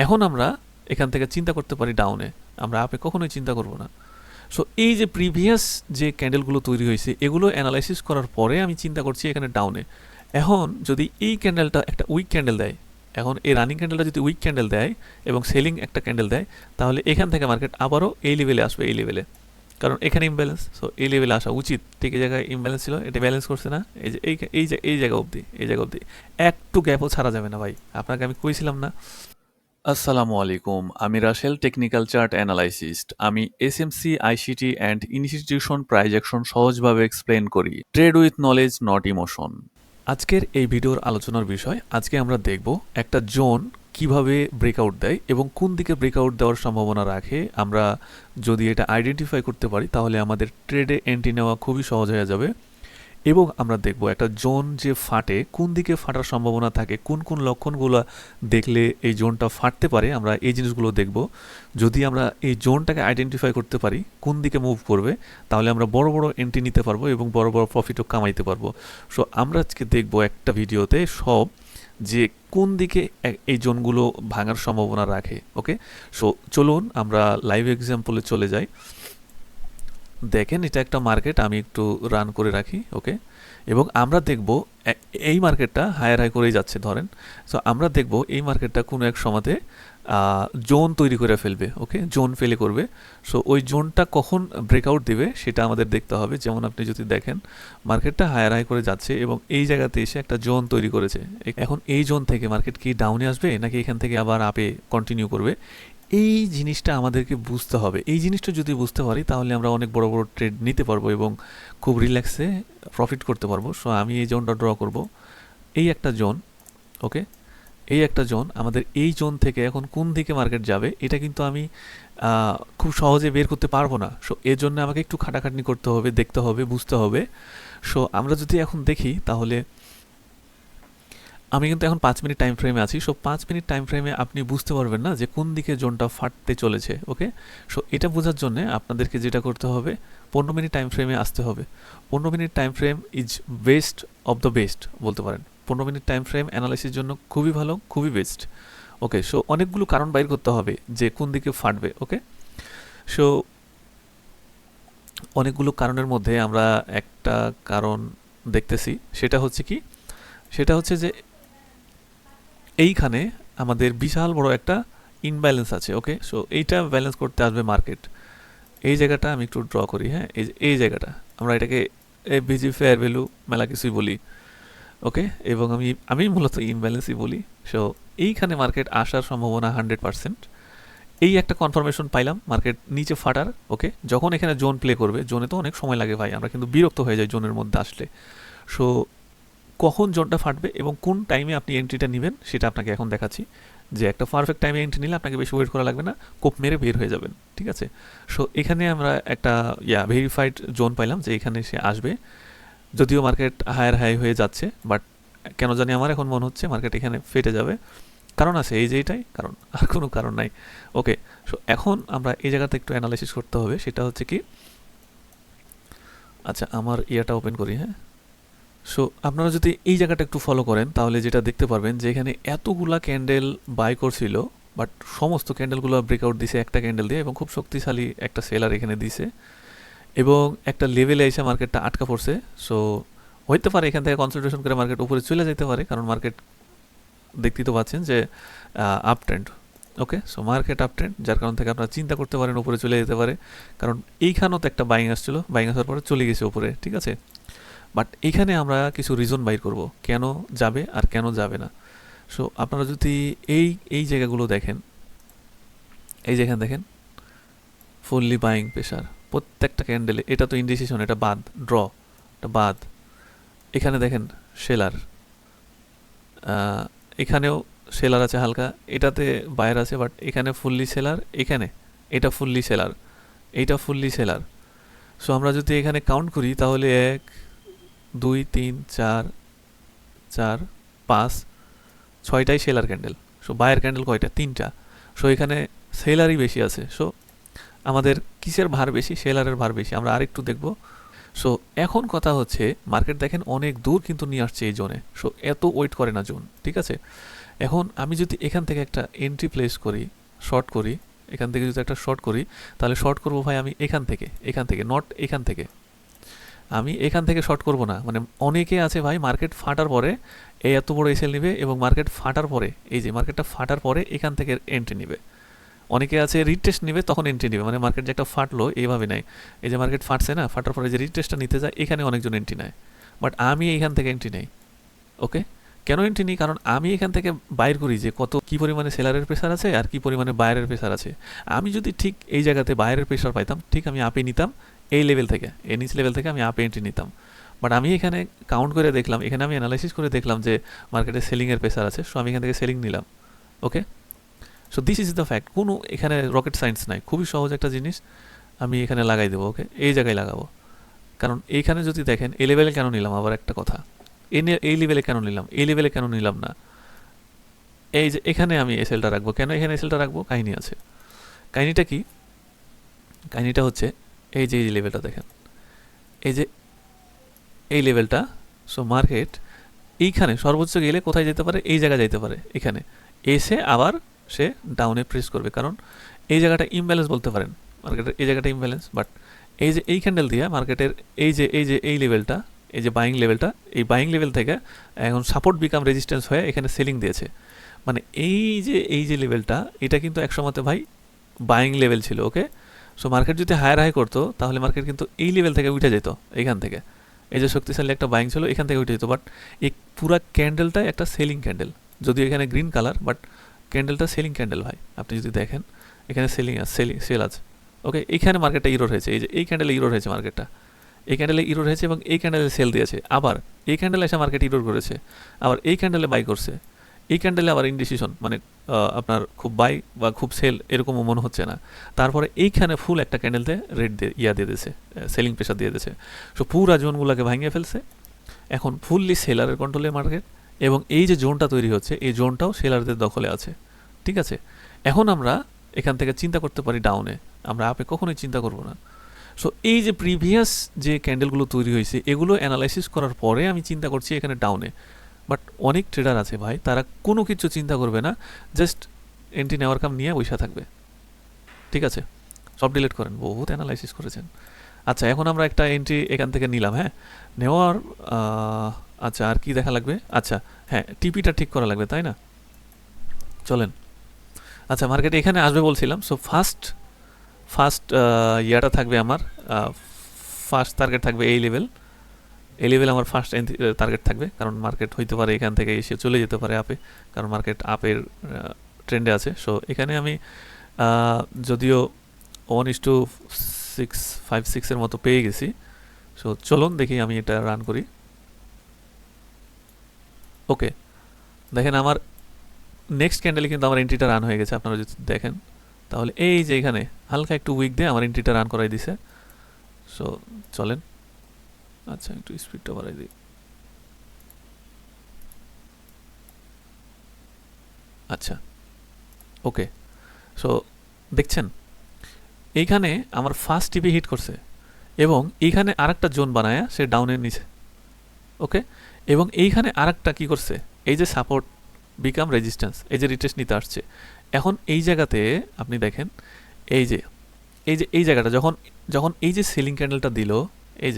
এখন আমরা এখান থেকে চিন্তা করতে পারি ডাউনে, আমরা আপে কখনোই চিন্তা করব না। সো এই যে প্রিভিয়াস যে ক্যান্ডেলগুলো তৈরি হয়েছে এগুলো অ্যানালাইসিস করার পরে আমি চিন্তা করছি এখানে ডাউনে। এখন যদি এই ক্যান্ডেলটা একটা উইক ক্যান্ডেল দেয়, এখন এই রানিং ক্যান্ডেলটা যদি উইক ক্যান্ডেল দেয় এবং সেলিং একটা ক্যান্ডেল দেয়, তাহলে এখান থেকে মার্কেট আবারও এই লেভেলে আসবে, এই লেভেলে, কারণ এখানে ইমব্যালেন্স। সো এই লেভেলে আসা উচিত, ঠিক এই জায়গায় ইমব্যালেন্স ছিল, এটা ব্যালেন্স করছে না, এই যে এই জায়গা অবধি, এই জায়গা অবধি একটু গ্যাপও ছাড়া যাবে না ভাই, আপনাকে আমি কইছিলাম না। আসসালামু আলাইকুম, আমি রাসেল, টেকনিক্যাল চার্ট অ্যানালাইসিস্ট। আমি এসএমসি, আইসিটি অ্যান্ড ইনস্টিটিউশন প্রাইজেকশন সহজভাবে এক্সপ্লেন করি। Trade with knowledge, not emotion. আজকের এই ভিডিওর আলোচনার বিষয়, আজকে আমরা দেখব একটা জোন কিভাবে ব্রেকআউট দেয় এবং কোন দিকে ব্রেকআউট দেওয়ার সম্ভাবনা রাখে। আমরা যদি এটা আইডেন্টিফাই করতে পারি তাহলে আমাদের ট্রেডে এন্ট্রি নেওয়া খুবই সহজ হয়ে যাবে। এবং আমরা দেখব একটা জোন যে ফাটে, কোন দিকে ফাটার সম্ভাবনা থাকে, কোন কোন লক্ষণগুলো দেখলে এই জোনটা ফাটতে পারে, আমরা এই জিনিসগুলো দেখব। যদি আমরা এই জোনটাকে আইডেন্টিফাই করতে পারি কোন দিকে মুভ করবে, তাহলে আমরা বড় বড় এন্ট্রি নিতে পারবো এবং বড় বড় প্রফিটও কামাইতে পারবো। সো আমরা আজকে দেখব একটা ভিডিওতে সব, যে কোন দিকে এই জোনগুলো ভাঙার সম্ভাবনা রাখে। ওকে, সো চলুন আমরা লাইভ এক্সাম্পলে চলে যাই। দেখেন এটা একটা মার্কেট, আমি একটু রান করে রাখি। ওকে, এবং আমরা দেখব এই মার্কেটটা হায়ার হাই করেই যাচ্ছে ধরেন। সো আমরা দেখব এই মার্কেটটা কোনো এক সময়তে জোন তৈরি করে ফেলবে। ওকে, জোন ফেলে করবে। সো ওই জোনটা কখন ব্রেকআউট দিবে সেটা আমাদের দেখতে হবে। যেমন আপনি যদি দেখেন মার্কেটটা হায়ার হাই করে যাচ্ছে এবং এই জায়গাতে এসে একটা জোন তৈরি করেছে। এখন এই জোন থেকে মার্কেট কি ডাউনে আসবে নাকি এখান থেকে আবার আপে কন্টিনিউ করবে, এই জিনিসটা আমাদেরকে বুঝতে হবে। এই জিনিসটা যদি বুঝতে পারি তাহলে আমরা অনেক বড় বড় ট্রেড নিতে পারবো এবং খুব রিল্যাক্সে প্রফিট করতে পারবো। সো আমি এই জোনটা ড্র করব, এই একটা জোন। ওকে, এই একটা জোন, আমাদের এই জোন থেকে এখন কোন দিকে মার্কেট যাবে এটা কিন্তু আমি খুব সহজে বের করতে পারবো না। সো এর জন্য আমাকে একটু খাটাখাটনি করতে হবে, দেখতে হবে, বুঝতে হবে। সো আমরা যদি এখন দেখি তাহলে আমি কিন্তু এখন 5 মিনিট টাইম ফ্রেমে আছি। সো 5 মিনিট টাইম ফ্রেমে আপনি বুঝতে পারবেন না যে কোন দিকে জোনটা ফাটতে চলেছে। ওকে, সো এটা বোঝার জন্য আপনাদেরকে যেটা করতে হবে, 15 মিনিট টাইম ফ্রেমে আসতে হবে। 15 minute time frame is best of the best বলতে পারেন। 15 মিনিট টাইম ফ্রেম অ্যানালাইসিসের জন্য খুবই ভালো, খুবই বেস্ট। ওকে, সো অনেকগুলো কারণ বাইর করতে হবে যে কোন দিকে ফাটবে। ওকে, সো অনেকগুলো কারণের মধ্যে আমরা একটা কারণ দেখতেছি, সেটা হচ্ছে কি, সেটা হচ্ছে যে এইখানে আমাদের বিশাল বড় একটা ইনব্যালেন্স আছে। ওকে, সো এইটা ব্যালেন্স করতে আসবে মার্কেট। এই জায়গাটা আমি একটু ড্র করি। হ্যাঁ, এই জায়গাটা আমরা এটাকে বিজি ফেয়ার ভ্যালু মেলা কিছুই বলি। ওকে, এবং আমি আমি মূলত ইনব্যালেন্সই বলি। সো এইখানে মার্কেট আসার সম্ভাবনা 100%। এই একটা কনফার্মেশন পাইলাম মার্কেট নিচে ফাটার। ওকে, যখন এখানে জোন প্লে করবে, জোনে তো অনেক সময় লাগে ভাই, আমরা কিন্তু বিরক্ত হয়ে যাই জোনের মধ্যে আসলে। সো কখন জোনটা ফাটবে এবং কোন টাইমে আপনি এন্ট্রিটা নেবেন সেটা আপনাকে এখন দেখাচ্ছি। যে একটা পারফেক্ট টাইমে এন্ট্রি নিলে আপনাকে বেশি ওয়েট করা লাগবে না, কোপ মেরে বের হয়ে যাবেন। ঠিক আছে, সো এখানে আমরা একটা ভেরিফাইড জোন পাইলাম যে এখানে সে আসবে। যদিও মার্কেট হায়ার হাই হয়ে যাচ্ছে, বাট কেন জানি আমার এখন মনে হচ্ছে মার্কেট এখানে ফেটে যাবে। কারণ আছে, এই যে এটাই কারণ, আর কোনো কারণ নাই। ওকে, সো এখন আমরা এই জায়গাতে একটু অ্যানালাইসিস করতে হবে। সেটা হচ্ছে কি, আচ্ছা আমার ইয়াটা ওপেন করি। হ্যাঁ, সো আপনারা যদি এই জায়গাটা একটু ফলো করেন তাহলে যেটা দেখতে পারবেন যে এখানে এতগুলা ক্যান্ডেল বাই করছিল, বাট সমস্ত ক্যান্ডেলগুলো ব্রেকআউট দিছে একটা ক্যান্ডেল দিয়ে এবং খুব শক্তিশালী একটা সেলার এখানে দিছে এবং একটা লেভেলে এসে মার্কেটটা আটকা পড়ছে। সো হইতে পারে এখান থেকে কনসেন্ট্রেশন করে মার্কেট উপরে চলে যেতে পারে, কারণ মার্কেট দেখতেই তো পাচ্ছেন যে আপ ট্রেন্ড। ওকে, সো মার্কেট আপ ট্রেন্ড, যার কারণ থেকে আপনারা চিন্তা করতে পারেন উপরে চলে যেতে পারে, কারণ এইখানেও তো একটা বাইং আসছিল, বাইং আসার পরে চলে গেছে উপরে। ঠিক আছে, বাট এখানে আমরা কিছু রিজন বাইর করব কেন যাবে আর কেন যাবে না। সো আপনারা যদি এই এই জায়গাগুলো দেখেন, এই যেখানে দেখেন ফুললি বাইং প্রেশার প্রত্যেকটা ক্যান্ডেলে, এটা তো ইন্ডিসিশন, এটা বাদ, ড্র, এটা বাদ। এখানে দেখেন সেলার, এখানেও সেলার আছে হালকা, এটাতে বায়ার আছে, বাট এখানে ফুললি সেলার, এখানে এটা ফুললি সেলার, এইটা ফুললি সেলার। সো আমরা যদি এখানে কাউন্ট করি তাহলে 1 2 3 4 4 5 6টাই seller candle. So buyer candle কয়টা, 3টা। সো এখানে সেলারই বেশি আছে। সো আমাদের কিসের ভার বেশি, সেলারের ভার বেশি, আমরা আরেকটু দেখব। সো এখন কথা হচ্ছে মার্কেট দেখেন অনেক দূর কিন্তু নিয়ে আসছে এই জোনে। সো এত ওয়েট করে না জোন। ঠিক আছে, এখন আমি যদি এখান থেকে একটা এন্ট্রি প্লেস করি, শর্ট করি, এখান থেকে যদি একটা শর্ট করি, তাহলে শর্ট করবো ভাই আমি এখান থেকে নট এখান থেকে। আমি এখান থেকে শর্ট করব না, মানে অনেকে আছে ভাই মার্কেট ফাটার পরে এই এত বড় এসএল নিবে এবং মার্কেট ফাটার পরে এই যে মার্কেটটা ফাটার পরে এখান থেকে এন্ট্রি নিবে। অনেকে আছে রিটেস্ট নিবে তখন এন্ট্রি নিবে, মানে মার্কেট যে একটা ফাটলো এইভাবে নেয়। এই যে মার্কেট ফাটছে না, ফাটার পরে যে রিটেস্টটা নিতে যায় এখানে অনেকজন এন্ট্রি নেয়, বাট আমি এইখান থেকে এন্ট্রি নেই। ওকে, কেন এন্ট্রি নিই? কারণ আমি এখান থেকে বাইর করি যে কত কি পরিমাণে সেলারের প্রেসার আছে আর কি পরিমাণে বায়ারের প্রেসার আছে। আমি যদি ঠিক এই জায়গাতে বায়ারের প্রেসার পাইতাম, ঠিক আমি আপে নিতাম এই লেভেল থেকে, এই নিচ লেভেল থেকে আমি আপে এন্ট্রি নিতাম। বাট আমি এখানে কাউন্ট করে দেখলাম, এখানে আমি অ্যানালাইসিস করে দেখলাম যে মার্কেটে সেলিংয়ের প্রেসার আছে, সো আমি এখান থেকে সেলিং নিলাম। Okay, so this is the fact. কোনো এখানে রকেট সায়েন্স নাই, খুবই সহজ একটা জিনিস আমি এখানে লাগাই দেবো। ওকে, এই জায়গায় লাগাবো, কারণ এইখানে যদি দেখেন এই লেভেলে কেন নিলাম, আবার একটা কথা, এই লেভেলে কেন নিলাম, এই লেভেলে কেন নিলাম না, এই যে এখানে আমি এসএলটা রাখবো, কেন এখানে এসএলটা রাখবো, কাহিনী আছে। কাহিনীটা কি? কাহিনীটা হচ্ছে এই যে এই লেভেলটা দেখেন, এই যে এই লেভেলটা, সো মার্কেট এইখানে সর্বোচ্চ গেলে কোথায় যেতে পারে, এই জায়গায় যেতে পারে, এখানে এসে আবার সে ডাউনে প্রেস করবে, কারণ এই জায়গাটা ইমব্যালেন্স বলতে পারেন, মার্কেটের এই জায়গাটা ইমব্যালেন্স। বাট এই যে এই ক্যান্ডেল দিয়ে মার্কেটের এই লেভেলটা, এই যে বাইং লেভেলটা, এই বাইং লেভেল থেকে এখন সাপোর্ট বিকাম রেজিস্ট্যান্স হয়ে এখানে সেলিং দিয়েছে। মানে এই যে লেভেলটা, এটা কিন্তু একসময় ভাই বাইং লেভেল ছিল। ওকে, সো মার্কেট যদি হায়ার হাই করতো তাহলে মার্কেট কিন্তু এই লেভেল থেকে উঠে যেত, এখান থেকে এই যে শক্তিশালী একটা বাইং ছিল এখান থেকে উঠে যেত। বাট এই পুরা ক্যান্ডেলটাই একটা সেলিং ক্যান্ডেল, যদিও এখানে গ্রিন কালার, বাট ক্যান্ডেলটা সেলিং ক্যান্ডেল ভাই। আপনি যদি দেখেন এখানে সেল আছে। ওকে, এইখানে মার্কেটটা ইরোর হয়েছে, এই যে এই ক্যান্ডেলে ইরোর হয়েছে মার্কেটটা, এই ক্যান্ডেলে ইরোর হয়েছে এবং এই ক্যান্ডেলে সেল দিয়েছে, আবার এই ক্যান্ডেলে এসে মার্কেট ইরোর করেছে, আবার এই ক্যান্ডেলে বাই করছে, এই ক্যান্ডেলে আবার ইনডিসিশন, মানে আপনার খুব বাই বা খুব সেল এরকমও মনে হচ্ছে না। তারপরে এইখানে ফুল একটা ক্যান্ডেলতে রেড দিয়ে দিয়েছে, সেলিং প্রেশার দিয়ে দিয়েছে, সো পুরা জোনগুলোকে ভাঙিয়ে ফেলছে। এখন ফুললি সেলারের কন্ট্রোলে মার্কেট, এবং এই যে জোনটা তৈরি হচ্ছে এই জোনটাও সেলারদের দখলে আছে। ঠিক আছে, এখন আমরা এখান থেকে চিন্তা করতে পারি ডাউনে, আমরা আপে কখনোই চিন্তা করব না। সো এই যে প্রিভিয়াস যে ক্যান্ডেলগুলো তৈরি হয়েছে এগুলো অ্যানালাইসিস করার পরে আমি চিন্তা করছি এখানে ডাউনে। বাট অনেক ট্রেডার আছে ভাই, তারা কোনো কিছু চিন্তা করবে না, জাস্ট এন্ট্রি নেওয়ার কাম নিয়ে বসে থাকবে। ঠিক আছে, সব ডিলিট করেন, বহুত অ্যানালাইসিস করেছেন। আচ্ছা, এখন আমরা একটা এন্ট্রি এখান থেকে নিলাম, হ্যাঁ নেওয়ার আচ্ছা আর কি দেখা লাগবে, আচ্ছা হ্যাঁ টিপিটা ঠিক করা লাগবে, তাই না? চলেন, আচ্ছা মার্কেট এখানে আসবে বলছিলাম। সো ফার্স্ট ইয়াটা থাকবে আমার, ফার্স্ট টার্গেট থাকবে এই লেভেল আমার ফার্স্ট টার্গেট থাকবে, কারণ মার্কেট হইতে পারে এখান থেকে এসে চলে যেতে পারে আপে, কারণ মার্কেট আপের ট্রেন্ডে আছে। সো এখানে আমি যদিও 1:656 মতো পেয়ে গেছি। সো চলুন দেখি আমি এটা রান করি। ওকে, দেখেন আমার নেক্সট ক্যান্ডেলে কিন্তু আমার এন্ট্রিটা রান হয়ে গেছে, আপনারা যদি দেখেন তাহলে এই যে এখানে হালকা একটু উইক দিয়ে আমার এন্ট্রিটা রান করাই দিছে। সো চলেন, আচ্ছা একটু স্পিডটা বাড়াই দিই। আচ্ছা ওকে, সো দেখছেন এইখানে আমার ফার্স্ট টিপি হিট করছে এবং এইখানে আরেকটা জোন বানায় সে ডাউনের নিচে। ওকে, এবং এইখানে আরেকটা কি করছে, এই যে সাপোর্ট বিকাম রেজিস্ট্যান্স, এই যে রিটেস্ট নিতে আসছে। এখন এই জায়গাতে আপনি দেখেন এই জায়গাটা যখন এই যে সেলিং ক্যান্ডেলটা দিল, এই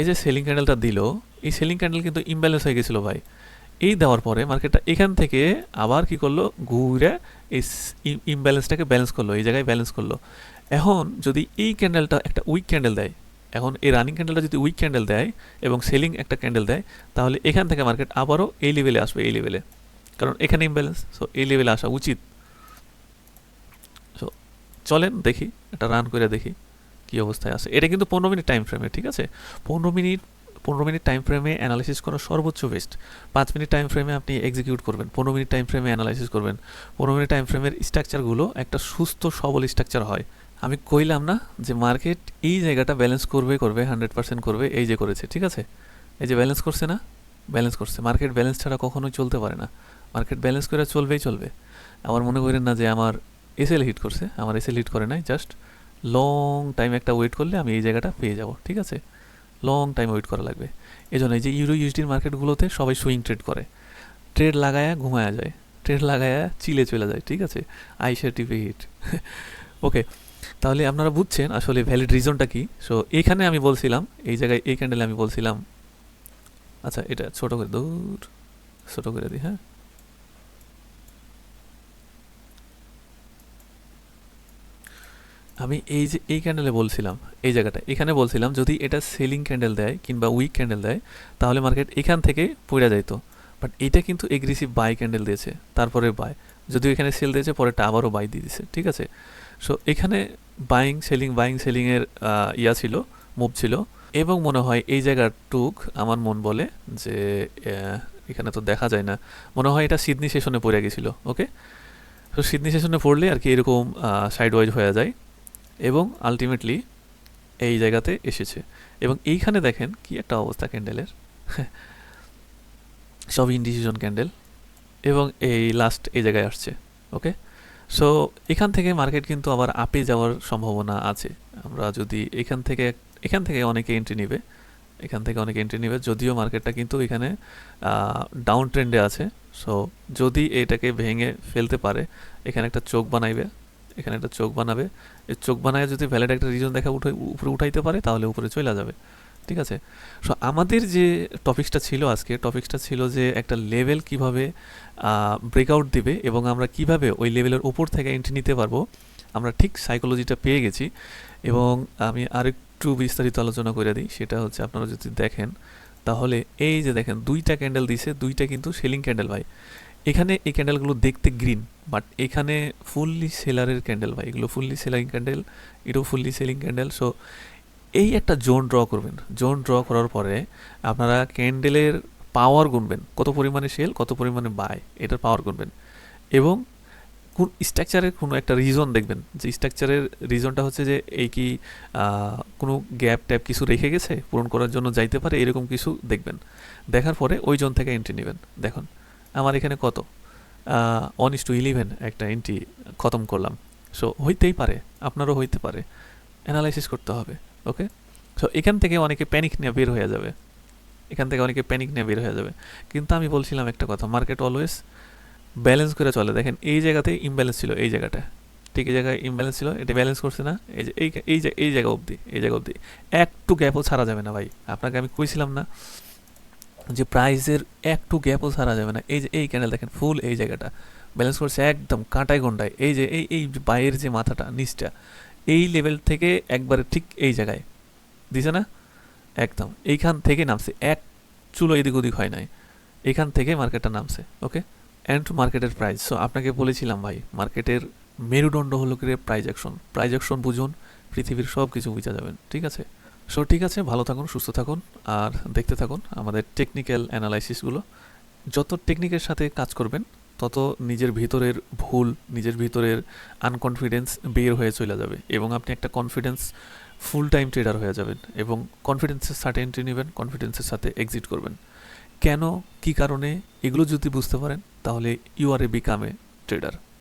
যে সেলিং ক্যান্ডেলটা দিল, এই সেলিং ক্যান্ডেল কিন্তু ইমব্যালেন্স হয়ে গেছিলো ভাই। এই দেওয়ার পরে মার্কেটটা এখান থেকে আবার কি করলো, ঘুরে এই ইমব্যালেন্সটাকে ব্যালেন্স করলো, এই জায়গায় ব্যালেন্স করলো। এখন যদি এই ক্যান্ডেলটা একটা উইক ক্যান্ডেল দেয়, এখন এই রানিং ক্যান্ডেলটা যদি উইক ক্যান্ডেল দেয় এবং সেলিং একটা ক্যান্ডেল দেয়, তাহলে এখান থেকে মার্কেট আবারও এই লেভেলে আসবে, এই লেভেলে, কারণ এখানে ইমব্যালেন্স, সো এই লেভেলে আসা উচিত। সো চলেন দেখি, এটা রান করে দেখি কী অবস্থায় আছে। এটা কিন্তু 15 মিনিট টাইম ফ্রেমে, ঠিক আছে, 15 মিনিট টাইম ফ্রেমে অ্যানালাইসিস করা সর্বোচ্চ বেস্ট। 5 মিনিট টাইম ফ্রেমে আপনি এক্সিকিউট করবেন, 15 মিনিট টাইম ফ্রেমে অ্যানালাইসিস করবেন। 15 মিনিট টাইম ফ্রেমের স্ট্রাকচারগুলো একটা সুস্থ সবল স্ট্রাকচার হয়। আমি কইলাম না যে মার্কেট এই জায়গাটা ব্যালেন্স করবে 100% করবে, এই যে করেছে, ঠিক আছে, এই যে ব্যালেন্স করছে না, ব্যালেন্স করছে। মার্কেট ব্যালেন্স ছাড়া কখনোই চলতে পারে না, মার্কেট ব্যালেন্স করে চলবে। আমার মনে করেন না যে আমার এসএল হিট করছে, আমার এসএল হিট করে নাই, জাস্ট লং টাইম একটা ওয়েট করলে আমি এই জায়গাটা পেয়ে যাব। ঠিক আছে, লং টাইম ওয়েট করা লাগবে। এই জন্য এই যে ইউরো ইউএসডির মার্কেটগুলোতে সবাই সুইং ট্রেড করে, ট্রেড লাগায়া ঘুমায়া যায়, ট্রেড লাগায়া চিলে চলে যায়, ঠিক আছে, আইসা টিপে হিট। ওকে, তাহলে আপনারা বুঝছেন আসলে ভ্যালিড রিজনটা কি। সো এইখানে আমি বলছিলাম, এই জায়গায় এই ক্যান্ডেলে আমি বলছিলাম, আচ্ছা এটা ছোট করে দূর, ছোট করে দিই, হ্যাঁ। আমি এই যে এই ক্যান্ডেলে বলছিলাম, এই জায়গাটা এখানে বলছিলাম যদি এটা সেলিং ক্যান্ডেল দেয় কিংবা উইক ক্যান্ডেল দেয় তাহলে মার্কেট এখান থেকে পড়ে যাইতো। বাট এটা কিন্তু এগ্রেসিভ বাই ক্যান্ডেল দিয়েছে, তারপরে বাই, যদিও এখানে সেল দিয়েছে পরেরটা আবারও বাই দিয়ে দিয়েছে, ঠিক আছে। সো এখানে বাইং সেলিংয়ের ছিল, মুভ ছিল। এবং মনে হয় এই জায়গার টুক আমার মন বলে যে এখানে তো দেখা যায় না, মনে হয় এটা সিডনি সেশনে পড়ে গেছিলো। ওকে, তো সিডনি সেশনে পড়লে আর কি এরকম সাইড ওয়াইজ হয়ে যায় এবং আলটিমেটলি এই জায়গাতে এসেছে। এবং এইখানে দেখেন কি একটা অবস্থা ক্যান্ডেলের, সব ইনডিসিশন ক্যান্ডেল, এবং এই লাস্ট এই জায়গায় আসছে। ওকে, সো এখান থেকে মার্কেট কিন্তু আবার আপে যাওয়ার সম্ভাবনা আছে। আমরা যদি এখান থেকে অনেকে এন্ট্রি নেবে, এখান থেকে অনেকে এন্ট্রি নেবে, যদিও মার্কেটটা কিন্তু এখানে ডাউন ট্রেন্ডে আছে। সো যদি এটাকে ভেঙে ফেলতে পারে, এখানে একটা চোখ বানাইবে, এখানে একটা চোখ বানাবে, এই চোখ বানায় যদি ভ্যালিড একটা রিজন দেখা উপরে উঠাইতে পারে তাহলে উপরে চলে যাবে, ঠিক আছে। সো আমাদের যে টপিক্সটা ছিল আজকে, টপিক্সটা ছিল যে একটা লেভেল কিভাবে ব্রেকআউট দিবে এবং আমরা কিভাবে ওই লেভেলের উপর থেকে এন্ট্রি নিতে পারবো। আমরা ঠিক সাইকোলজিটা পেয়ে গেছি এবং আমি আরেকটু বিস্তারিত আলোচনা করে দিই। সেটা হচ্ছে আপনারা যদি দেখেন তাহলে এই যে দেখেন দুইটা ক্যান্ডেল দিছে, দুইটা কিন্তু সেলিং ক্যান্ডেল ভাই। এখানে এই ক্যান্ডেলগুলো দেখতে গ্রিন, বাট এখানে ফুললি সেলারের ক্যান্ডেল ভাই, এগুলো ফুললি সেলিং ক্যান্ডেল, এটাও ফুললি সেলিং ক্যান্ডেল। সো এই একটা জোন ড্র করবেন, জোন ড্র করার পরে আপনারা ক্যান্ডেলের পাওয়ার গুনবেন, কত পরিমাণে সেল কত পরিমাণে বাই, এটার পাওয়ার গুনবেন এবং কোন স্ট্রাকচারের কোনো একটা রিজন দেখবেন, যে স্ট্রাকচারের রিজনটা হচ্ছে যে এই কি কোনো গ্যাপ ট্যাপ কিছু রেখে গেছে পূরণ করার জন্য যাইতে পারে, এরকম কিছু দেখবেন। দেখার পরে ওই জোন থেকে এন্ট্রি নেবেন। দেখুন আমার এখানে কত 1:11 একটা এন্ট্রি খতম করলাম। সো হইতেই পারে, আপনারও হইতে পারে, অ্যানালাইসিস করতে হবে। ওকে, সো এখান থেকে অনেকে প্যানিক নিয়ে বের হয়ে যাবে, এখান থেকে অনেকে প্যানিক নিয়ে বের হয়ে যাবে। কিন্তু আমি বলছিলাম একটা কথা, মার্কেট অলওয়েজ ব্যালেন্স করে চলে। দেখেন এই জায়গাতে ইমব্যালেন্স ছিল, এই জায়গাটা ঠিক এই জায়গায় ইমব্যালেন্স ছিল, এটা ব্যালেন্স করছে না, এই যে এই জায়গা অবধি, এই জায়গা অবধি একটু গ্যাপও ছাড়া যাবে না ভাই। আপনাকে আমি কইছিলাম না যে প্রাইসের একটু গ্যাপও ছাড়া যাবে না। এই যে এই ক্যান্ডেল দেখেন ফুল এই জায়গাটা ব্যালেন্স করছে একদম কাঁটায় গন্ডায়। এই যে এই বাইরের যে মাথাটা নিচটা এই লেভেল থেকে একবারে ঠিক এই জায়গায় দিছে না, একদম এইখান থেকে নামছে, এক চুলো এদিক ওদিক হয় নাই, এখান থেকে মার্কেটটা নামছে। ওকে, অ্যান্ড মার্কেটের প্রাইস। সো আপনাকে বলেছিলাম ভাই মার্কেটের মেরুদণ্ড হলো কি প্রাইজ অ্যাকশন বুঝুন, পৃথিবীর সব কিছু বুঝা যাবেন, ঠিক আছে। সো ঠিক আছে, ভালো থাকুন, সুস্থ থাকুন, আর দেখতে থাকুন আমাদের টেকনিক্যাল অ্যানালাইসিসগুলো। যত টেকনিকের সাথে কাজ করবেন তত নিজের ভিতরের ভুল, নিজের ভিতরের আনকনফিডেন্স বের হয়ে চলে যাবে এবং আপনি একটা কনফিডেন্স ফুল টাইম ট্রেডার হয়ে যাবেন এবং কনফিডেন্সের সাথে এন্ট্রি নেবেন, কনফিডেন্সের সাথে এক্সিট করবেন। কেন, কী কারণে, এগুলো যদি বুঝতে পারেন তাহলে you are a become a tedder.